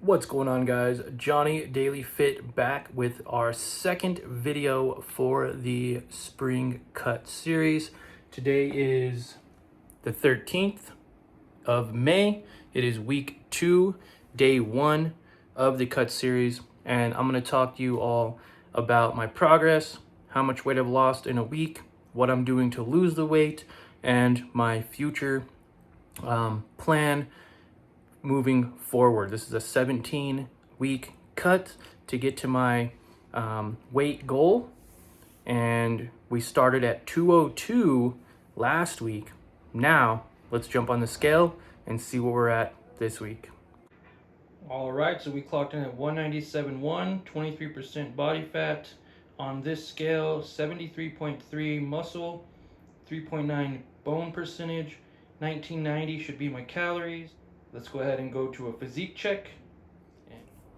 What's going on, guys? Johnny Daily Fit back with our second video for the spring cut series. Today is the 13th of May. It is week 2, day 1 of the cut series, and I'm going to talk to you all about my progress, how much weight I've lost in a week, what I'm doing to lose the weight, and my future plan moving forward. This is a 17-week cut to get to my weight goal, and we started at 202 last week. Now let's jump on the scale and see where we're at this week. All right, so we clocked in at 197.1, 23% body fat. On this scale, 73.3 muscle, 3.9 bone percentage, 1990 should be my calories. Let's go ahead and go to a physique check.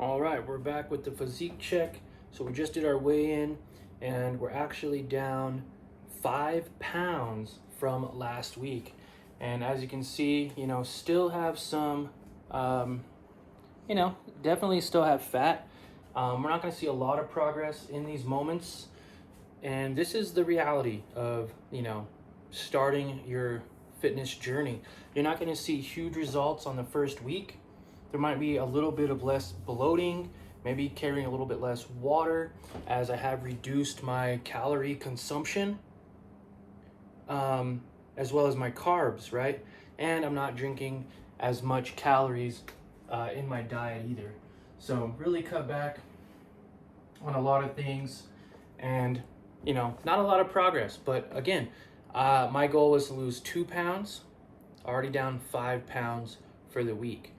All right, we're back with the physique check. So we just did our weigh-in, and we're actually down 5 pounds from last week. And as you can see, still have some, definitely still have fat. We're not gonna see a lot of progress in these moments. And this is the reality of, starting your fitness journey. You're not going to see huge results on the first week. There might be a little bit of less bloating, maybe carrying a little bit less water, as I have reduced my calorie consumption, as well as my carbs, right? And I'm not drinking as much calories in my diet either. So really cut back on a lot of things, and not a lot of progress. But again, my goal was to lose 2 pounds, already down 5 pounds for the week.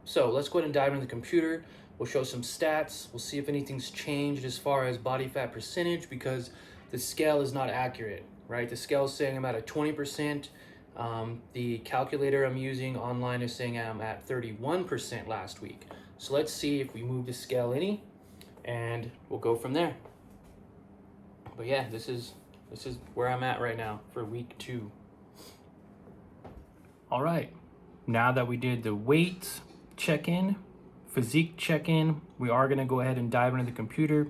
So let's go ahead and dive into the computer. We'll show some stats. We'll see if anything's changed as far as body fat percentage, because the scale is not accurate, right? The scale is saying I'm at a 20%. The calculator I'm using online is saying I'm at 31% last week. So let's see if we move the scale any, and we'll go from there. But yeah, this is where I'm at right now for week 2. All right, now that we did the weight check-in, physique check-in, we are gonna go ahead and dive into the computer,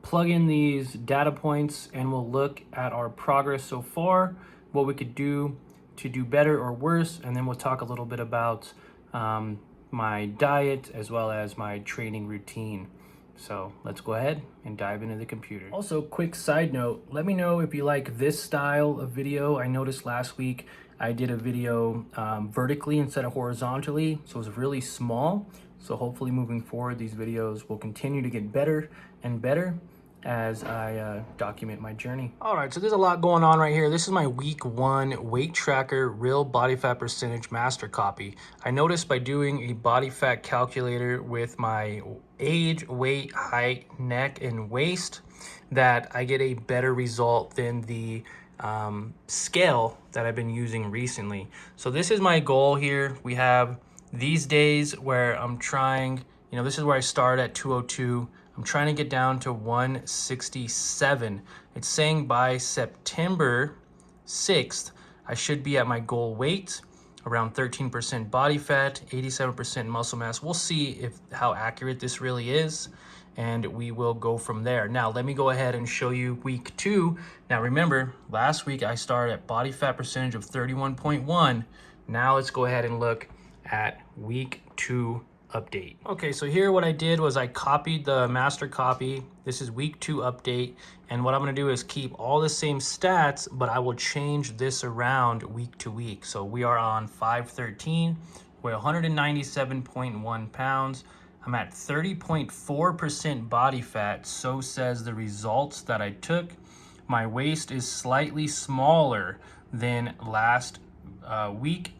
plug in these data points, and we'll look at our progress so far, what we could do to do better or worse, and then we'll talk a little bit about my diet as well as my training routine. So let's go ahead and dive into the computer. Also, quick side note, let me know if you like this style of video. I noticed last week I did a video vertically instead of horizontally, so it was really small. So hopefully moving forward, these videos will continue to get better and better as I document my journey. All right, so there's a lot going on right here. This is my week 1 weight tracker, real body fat percentage master copy. I noticed by doing a body fat calculator with my age, weight, height, neck, and waist that I get a better result than the scale that I've been using recently. So this is my goal here. We have these days where I'm trying, this is where I start at 202. I'm trying to get down to 167. It's saying by September 6th, I should be at my goal weight, around 13% body fat, 87% muscle mass. We'll see how accurate this really is, and we will go from there. Now, let me go ahead and show you week 2. Now, remember, last week I started at body fat percentage of 31.1. Now let's go ahead and look at week 2 update. Okay, so here what I did was I copied the master copy. This is week 2 update, and what I'm going to do is keep all the same stats, but I will change this around week to week. So we are on 5/13. We're 197.1 pounds. I'm at 30.4% body fat. So says the results that I took. My waist is slightly smaller than last week.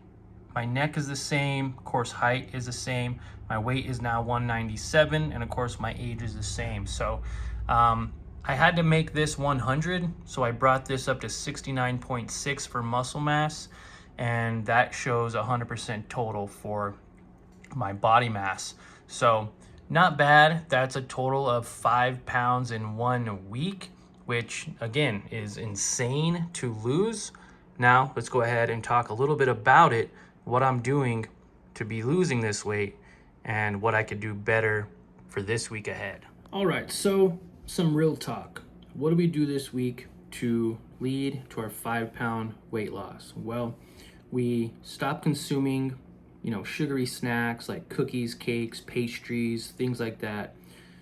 My neck is the same, of course height is the same. My weight is now 197, and of course my age is the same. So I had to make this 100, so I brought this up to 69.6 for muscle mass, and that shows 100% total for my body mass. So not bad. That's a total of 5 pounds in 1 week, which again is insane to lose. Now let's go ahead and talk a little bit about it, what I'm doing to be losing this weight, and what I could do better for this week ahead. All right, so some real talk. What do we do this week to lead to our 5-pound weight loss? Well, we stop consuming, sugary snacks like cookies, cakes, pastries, things like that.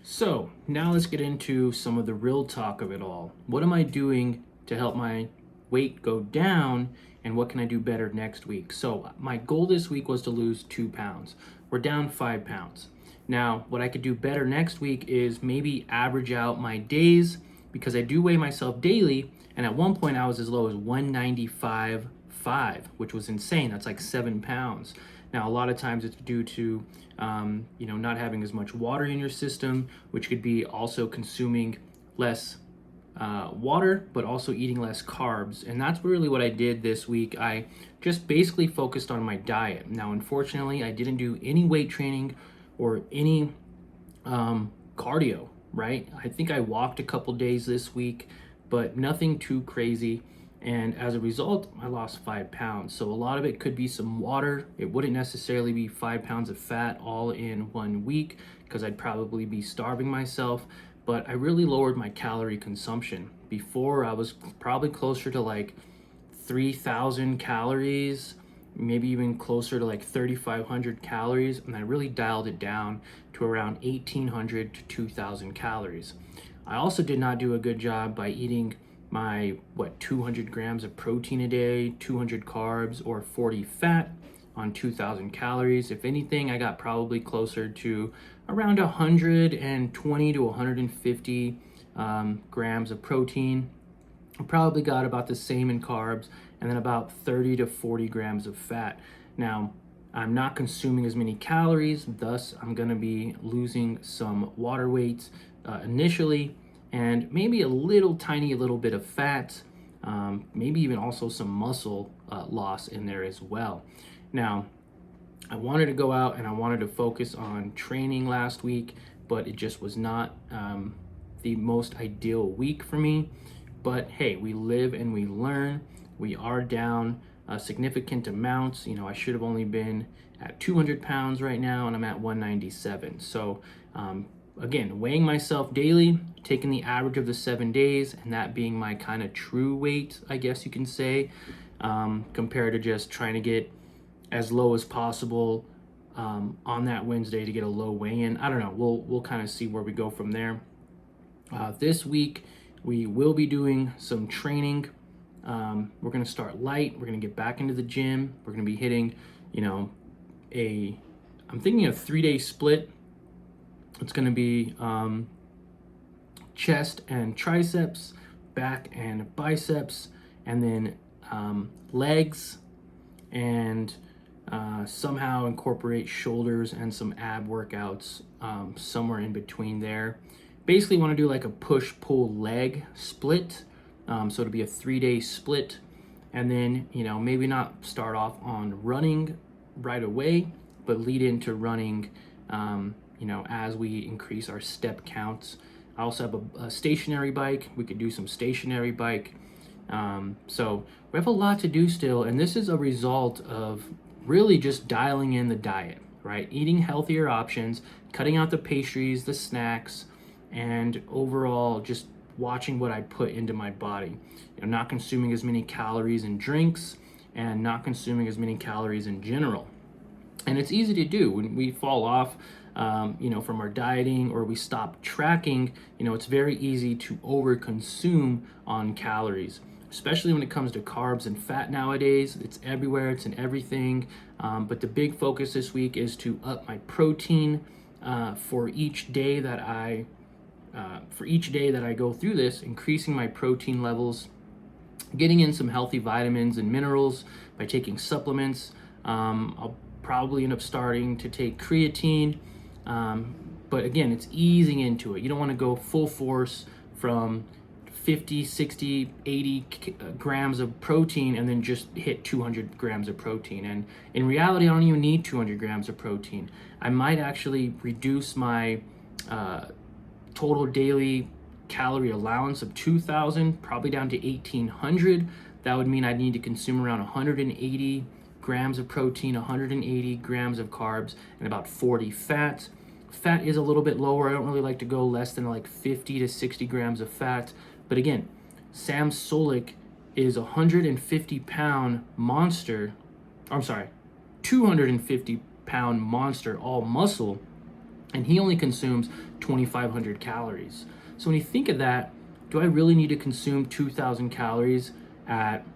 So now let's get into some of the real talk of it all. What am I doing to help my weight go down, and what can I do better next week? So my goal this week was to lose 2 pounds. We're down 5 pounds. Now, what I could do better next week is maybe average out my days, because I do weigh myself daily, and at one point I was as low as 195.5, which was insane. That's like 7 pounds. Now, a lot of times it's due to, not having as much water in your system, which could be also consuming less water, but also eating less carbs. And that's really what I did this week. I just basically focused on my diet. Now, unfortunately, I didn't do any weight training or any cardio, right? I think I walked a couple days this week, but nothing too crazy. And as a result, I lost 5 pounds. So a lot of it could be some water. It wouldn't necessarily be 5 pounds of fat all in 1 week, because I'd probably be starving myself. But I really lowered my calorie consumption. Before, I was probably closer to like 3,000 calories, maybe even closer to like 3,500 calories. And I really dialed it down to around 1,800 to 2,000 calories. I also did not do a good job by eating my 200 grams of protein a day, 200 carbs, or 40 fat on 2,000 calories. If anything, I got probably closer to around 120 to 150 grams of protein. I probably got about the same in carbs, and then about 30 to 40 grams of fat. Now, I'm not consuming as many calories, thus I'm gonna be losing some water weight initially, and maybe a little bit of fat, maybe even also some muscle loss in there as well. Now, I wanted to go out and I wanted to focus on training last week, but it just was not the most ideal week for me. But hey, we live and we learn. We are down significant amounts. I should have only been at 200 pounds right now, and I'm at 197. So again, weighing myself daily, taking the average of the 7 days, and that being my kind of true weight, I guess you can say, compared to just trying to get as low as possible on that Wednesday to get a low weigh-in. I don't know. We'll kind of see where we go from there. This week, we will be doing some training. We're going to start light. We're going to get back into the gym. We're going to be hitting, I'm thinking a 3-day split. It's going to be chest and triceps, back and biceps, and then legs, and somehow incorporate shoulders and some ab workouts somewhere in between there. Basically want to do like a push-pull leg split. So it'll be a 3-day split, and then, maybe not start off on running right away, but lead into running, as we increase our step counts. I also have a stationary bike. We could do some stationary bike. So we have a lot to do still, and this is a result of really just dialing in the diet, right? Eating healthier options, cutting out the pastries, the snacks, and overall just watching what I put into my body. Not consuming as many calories in drinks, and not consuming as many calories in general. And it's easy to do when we fall off from our dieting, or we stop tracking. It's very easy to overconsume on calories, especially when it comes to carbs and fat nowadays. It's everywhere, it's in everything. But the big focus this week is to up my protein for each day that I go through this, increasing my protein levels, getting in some healthy vitamins and minerals by taking supplements. I'll probably end up starting to take creatine. But again, it's easing into it. You don't want to go full force from 50, 60, 80 grams of protein and then just hit 200 grams of protein. And in reality, I don't even need 200 grams of protein. I might actually reduce my total daily calorie allowance of 2,000, probably down to 1,800. That would mean I'd need to consume around 180 grams of protein, 180 grams of carbs, and about 40 fat. Fat is a little bit lower. I don't really like to go less than like 50 to 60 grams of fat. But again, Sam Sulek is a 150-pound monster. I'm sorry, 250-pound monster, all muscle, and he only consumes 2,500 calories. So when you think of that, do I really need to consume 2,000 calories at,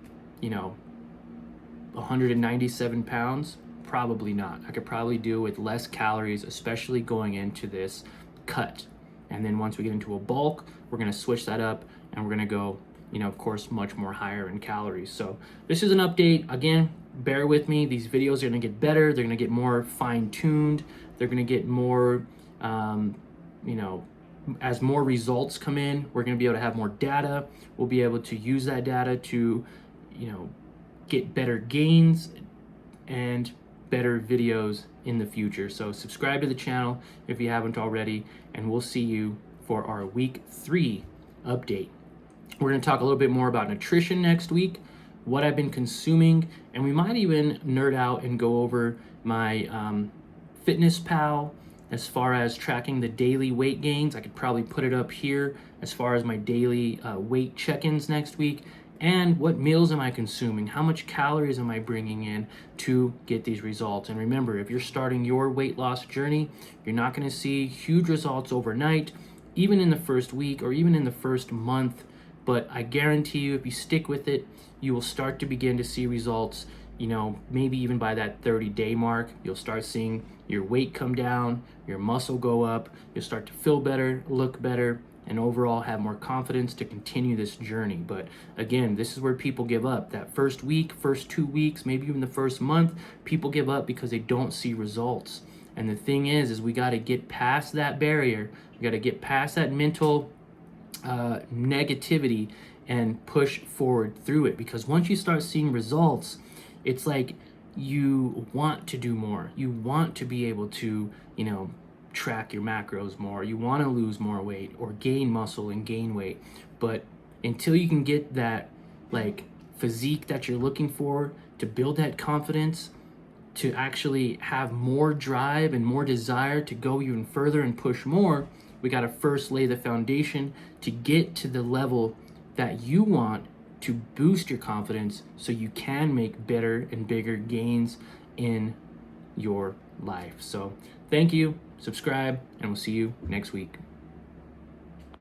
197 pounds? Probably not. I could probably do with less calories, especially going into this cut. And then once we get into a bulk, we're gonna switch that up and we're gonna go, of course, much more higher in calories. So this is an update. Again, bear with me. These videos are gonna get better. They're gonna get more fine-tuned. They're gonna get more, as more results come in, we're gonna be able to have more data. We'll be able to use that data to, get better gains and better videos in the future. So subscribe to the channel if you haven't already, and we'll see you for our week 3 update. We're going to talk a little bit more about nutrition next week, what I've been consuming, and we might even nerd out and go over my Fitness Pal as far as tracking the daily weight gains. I could probably put it up here as far as my daily weight check-ins next week. And what meals am I consuming? How much calories am I bringing in to get these results? And remember, if you're starting your weight loss journey, you're not going to see huge results overnight, even in the first week or even in the first month. But I guarantee you, if you stick with it, you will start to begin to see results, maybe even by that 30-day mark. You'll start seeing your weight come down, your muscle go up, you'll start to feel better, look better, and overall have more confidence to continue this journey. But again, this is where people give up. That first week, first 2 weeks, maybe even the first month, people give up because they don't see results. And the thing is we got to get past that barrier. We got to get past that mental negativity and push forward through it. Because once you start seeing results, it's like you want to do more. You want to be able to, track your macros more. You want to lose more weight or gain muscle and gain weight. But until you can get that physique that you're looking for, to build that confidence, to actually have more drive and more desire to go even further and push more, we got to first lay the foundation to get to the level that you want to boost your confidence so you can make better and bigger gains in your life. So thank you, subscribe, and we'll see you next week.